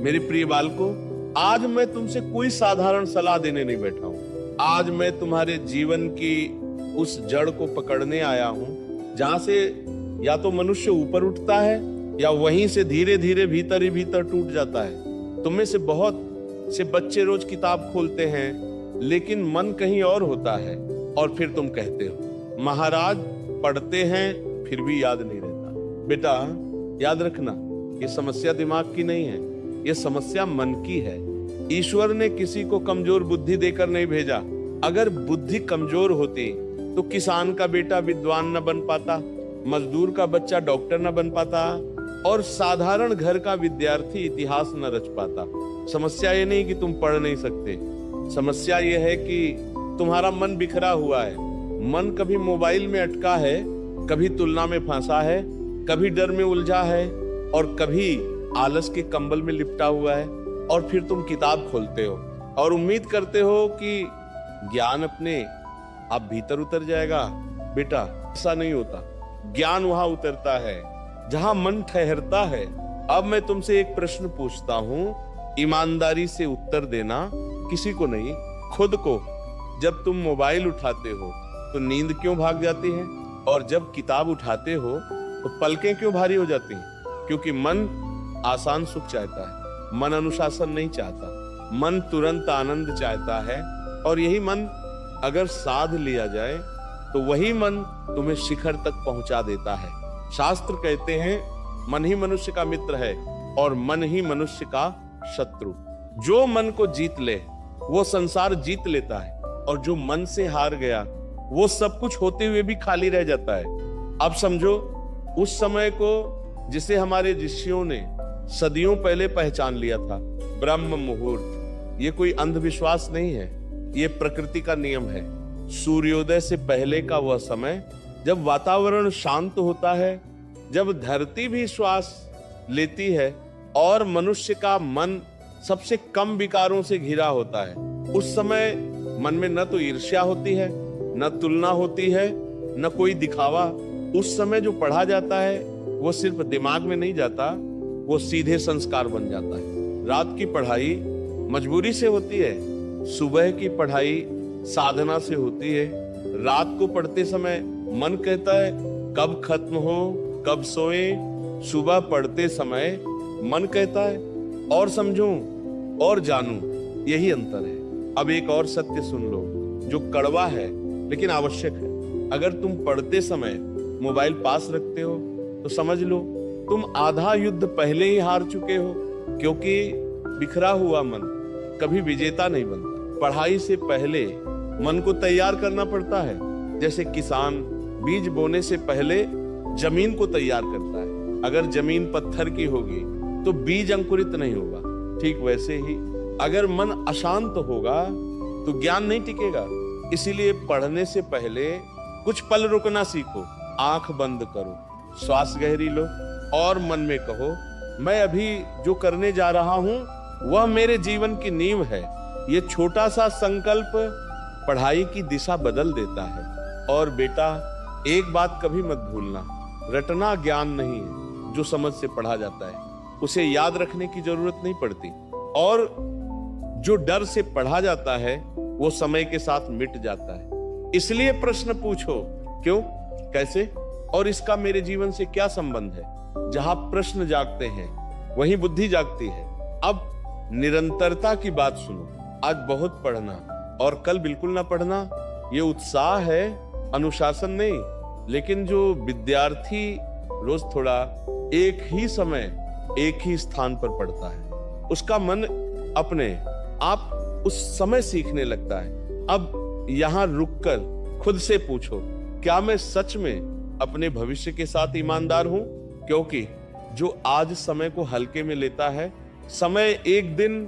मेरे प्रिय बालकों, आज मैं तुमसे कोई साधारण सलाह देने नहीं बैठा हूं। आज मैं तुम्हारे जीवन की उस जड़ को पकड़ने आया हूं जहां से या तो मनुष्य ऊपर उठता है या वहीं से धीरे धीरे भीतर ही भीतर टूट जाता है। तुम में से बहुत से बच्चे रोज किताब खोलते हैं लेकिन मन कहीं और होता है, और फिर तुम कहते हो महाराज पढ़ते हैं फिर भी याद नहीं रहता। बेटा याद रखना, ये समस्या दिमाग की नहीं है, ये समस्या मन की है। ईश्वर ने किसी को कमजोर बुद्धि देकर नहीं भेजा। अगर बुद्धि कमजोर होती तो किसान का बेटा विद्वान न बन पाता, मजदूर का बच्चा डॉक्टर न बन पाता, और साधारण घर का विद्यार्थी इतिहास न रच पाता। समस्या ये नहीं कि तुम पढ़ नहीं सकते, समस्या ये है कि तुम्हारा मन बिखरा हुआ है। मन कभी मोबाइल में अटका है, कभी तुलना में फंसा है, कभी डर में उलझा है, और कभी आलस के कंबल में लिपटा हुआ है। और फिर तुम किताब खोलते हो और उम्मीद करते हो कि ज्ञान अपने आप भीतर उतर जाएगा। बेटा ऐसा नहीं होता। ज्ञान वहां उतरता है जहां मन ठहरता है। अब मैं तुमसे एक प्रश्न पूछता हूं, ईमानदारी से उत्तर देना, किसी को नहीं, खुद को। जब तुम मोबाइल उठाते हो तो नींद क्यों भाग जाती है, और जब किताब उठाते हो तो पलकें क्यों भारी हो जाती हैं? क्योंकि मन आसान सुख चाहता है, मन अनुशासन नहीं चाहता, मन तुरंत आनंद चाहता है। और यही मन अगर साध लिया जाए तो वही मन तुम्हें शिखर तक पहुंचा देता है। शास्त्र कहते हैं मन ही मनुष्य का मित्र है और मन ही मनुष्य का शत्रु। जो मन को जीत ले वो संसार जीत लेता है, और जो मन से हार गया वो सब कुछ होते हुए भी खाली रह जाता है। अब समझो उस समय को जिसे हमारे ऋषियों ने सदियों पहले पहचान लिया था, ब्रह्म मुहूर्त। ये कोई अंधविश्वास नहीं है, ये प्रकृति का नियम है। सूर्योदय से पहले का वह समय जब वातावरण शांत होता है, जब धरती भी श्वास लेती है और मनुष्य का मन सबसे कम विकारों से घिरा होता है। उस समय मन में न तो ईर्ष्या होती है, न तुलना होती है, न कोई दिखावा। उस समय जो पढ़ा जाता है वो सिर्फ दिमाग में नहीं जाता, वो सीधे संस्कार बन जाता है। रात की पढ़ाई मजबूरी से होती है, सुबह की पढ़ाई साधना से होती है। रात को पढ़ते समय मन कहता है कब खत्म हो, कब सोएं। सुबह पढ़ते समय मन कहता है और समझूं और जानूं। यही अंतर है। अब एक और सत्य सुन लो जो कड़वा है लेकिन आवश्यक है। अगर तुम पढ़ते समय मोबाइल पास रखते हो तो समझ लो तुम आधा युद्ध पहले ही हार चुके हो, क्योंकि बिखरा हुआ मन कभी विजेता नहीं बनता। पढ़ाई से पहले मन को तैयार करना पड़ता है, जैसे किसान बीज बोने से पहले जमीन को तैयार करता है। अगर जमीन पत्थर की होगी तो बीज अंकुरित नहीं होगा। ठीक वैसे ही अगर मन अशांत होगा तो ज्ञान नहीं टिकेगा। इसीलिए पढ़ने से पहले कुछ पल रुकना सीखो। आंख बंद करो, श्वास गहरी लो और मन में कहो मैं अभी जो करने जा रहा हूं वह मेरे जीवन की नींव है। ये छोटा सा संकल्प पढ़ाई की दिशा बदल देता है। और बेटा एक बात कभी मत भूलना, रटना ज्ञान नहीं है। जो समझ से पढ़ा जाता है उसे याद रखने की जरूरत नहीं पड़ती, और जो डर से पढ़ा जाता है वो समय के साथ मिट जाता है। इसलिए प्रश्न पूछो क्यों, कैसे और इसका मेरे जीवन से क्या संबंध है। जहां प्रश्न जागते हैं वहीं बुद्धि जागती है। अब निरंतरता की बात सुनो। आज बहुत पढ़ना और कल बिल्कुल ना पढ़ना, ये उत्साह है, अनुशासन नहीं। लेकिन जो विद्यार्थी रोज थोड़ा एक ही समय एक ही स्थान पर पढ़ता है उसका मन अपने आप उस समय सीखने लगता है। अब यहां रुककर खुद से पूछो क्या मैं सच में अपने भविष्य के साथ ईमानदार हूं? क्योंकि जो आज समय को हल्के में लेता है, समय एक दिन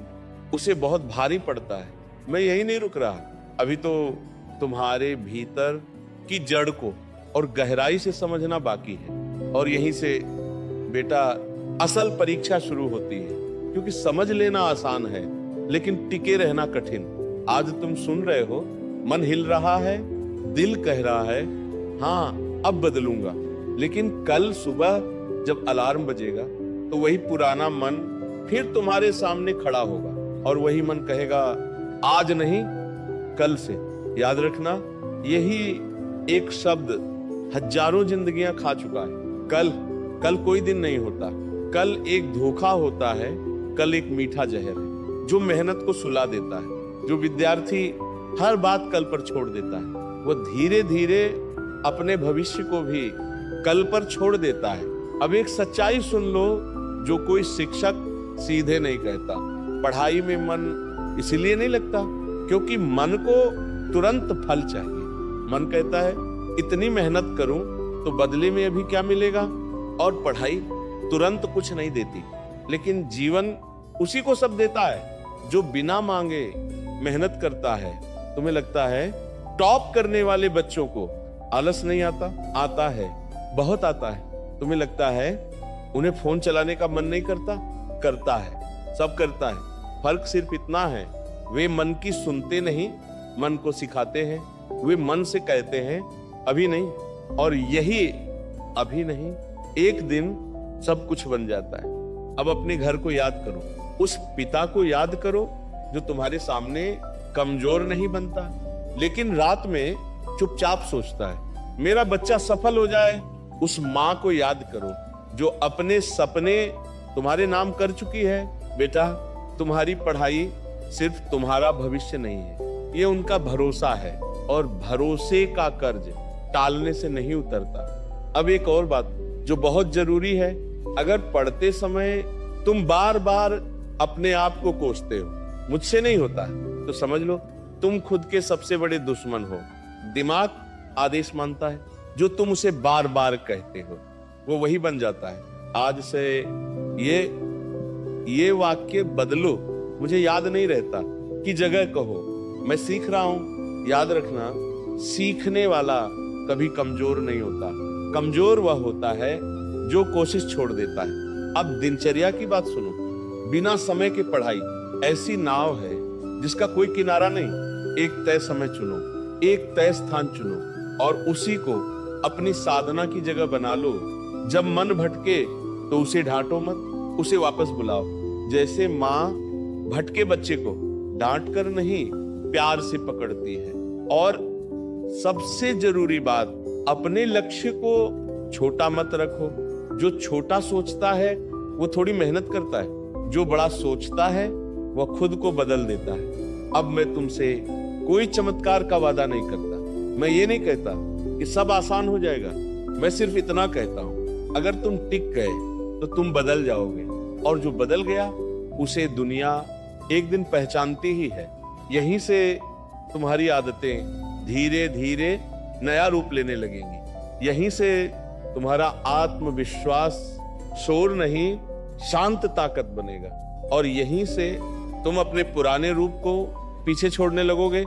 उसे बहुत भारी पड़ता है। मैं यही नहीं रुक रहा, अभी तो तुम्हारे भीतर की जड़ को और गहराई से समझना बाकी है। और यहीं से बेटा असल परीक्षा शुरू होती है, क्योंकि समझ लेना आसान है लेकिन टिके रहना कठिन। आज तुम सुन रहे हो, मन हिल रहा है, दिल कह रहा है हाँ अब बदलूंगा। लेकिन कल सुबह जब अलार्म बजेगा तो वही पुराना मन फिर तुम्हारे सामने खड़ा होगा और वही मन कहेगा आज नहीं कल से। याद रखना, यही एक शब्द हजारों जिंदगियां खा चुका है। कल कोई दिन नहीं होता, कल एक धोखा होता है, कल एक मीठा जहर है जो मेहनत को सुला देता है। जो विद्यार्थी हर बात कल पर छोड़ देता है, वो धीरे धीरे अपने भविष्य को भी कल पर छोड़ देता है। अब एक सच्चाई सुन लो जो कोई शिक्षक सीधे नहीं कहता। पढ़ाई में मन इसीलिए नहीं लगता क्योंकि मन को तुरंत फल चाहिए। मन कहता है इतनी मेहनत करूं तो बदले में अभी क्या मिलेगा, और पढ़ाई तुरंत कुछ नहीं देती। लेकिन जीवन उसी को सब देता है जो बिना मांगे मेहनत करता है। तुम्हें लगता है टॉप करने वाले बच्चों को आलस नहीं आता? आता है, बहुत आता है। तुम्हें लगता है उन्हें फोन चलाने का मन नहीं करता? करता है, सब करता है। फर्क सिर्फ इतना है, वे मन की सुनते नहीं, मन को सिखाते हैं। वे मन से कहते हैं अभी नहीं, और यही अभी नहीं एक दिन सब कुछ बन जाता है। अब अपने घर को याद करो, उस पिता को याद करो जो तुम्हारे सामने कमजोर नहीं बनता, लेकिन रात में चुपचाप सोचता है मेरा बच्चा सफल हो जाए। उस माँ को याद करो जो अपने सपने तुम्हारे नाम कर चुकी है। बेटा, तुम्हारी पढ़ाई सिर्फ तुम्हारा भविष्य नहीं है, ये उनका भरोसा है, और भरोसे का कर्ज टालने से नहीं उतरता। अब एक और बात जो बहुत जरूरी है, अगर पढ़ते समय तुम बार बार अपने आप को कोसते हो मुझसे नहीं होता, तो समझ लो तुम खुद के सबसे बड़े दुश्मन हो। दिमाग आदेश मानता है, जो तुम उसे बार बार कहते हो वो वही बन जाता है। आज से ये वाक्य बदलो, मुझे याद नहीं रहता की जगह कहो मैं सीख रहा हूं। याद रखना, सीखने वाला कभी कमजोर नहीं होता। कमजोर वह होता है जो कोशिश छोड़ देता है। अब दिनचर्या की बात सुनो। बिना समय के पढ़ाई ऐसी नाव है जिसका कोई किनारा नहीं। एक तय समय चुनो, एक तय स्थान चुनो और उसी को अपनी साधना की जगह बना लो। जब मन भटके तो उसे डांटो मत, उसे वापस बुलाओ। जैसे माँ भटके बच्चे को डांट कर नहीं प्यार से पकड़ती है। और सबसे जरूरी बात, अपने लक्ष्य को छोटा मत रखो। जो छोटा सोचता है वो थोड़ी मेहनत करता है, जो बड़ा सोचता है वह खुद को बदल देता है। अब मैं तुमसे कोई चमत्कार का वादा नहीं करता, मैं ये नहीं कहता कि सब आसान हो जाएगा। मैं सिर्फ इतना कहता हूं, अगर तुम टिक गए तो तुम बदल जाओगे, और जो बदल गया उसे दुनिया एक दिन पहचानती ही है। यहीं से तुम्हारी आदतें धीरे धीरे नया रूप लेने लगेंगी। यहीं से तुम्हारा आत्मविश्वास शोर नहीं शांत ताकत बनेगा, और यहीं से तुम अपने पुराने रूप को पीछे छोड़ने लगोगे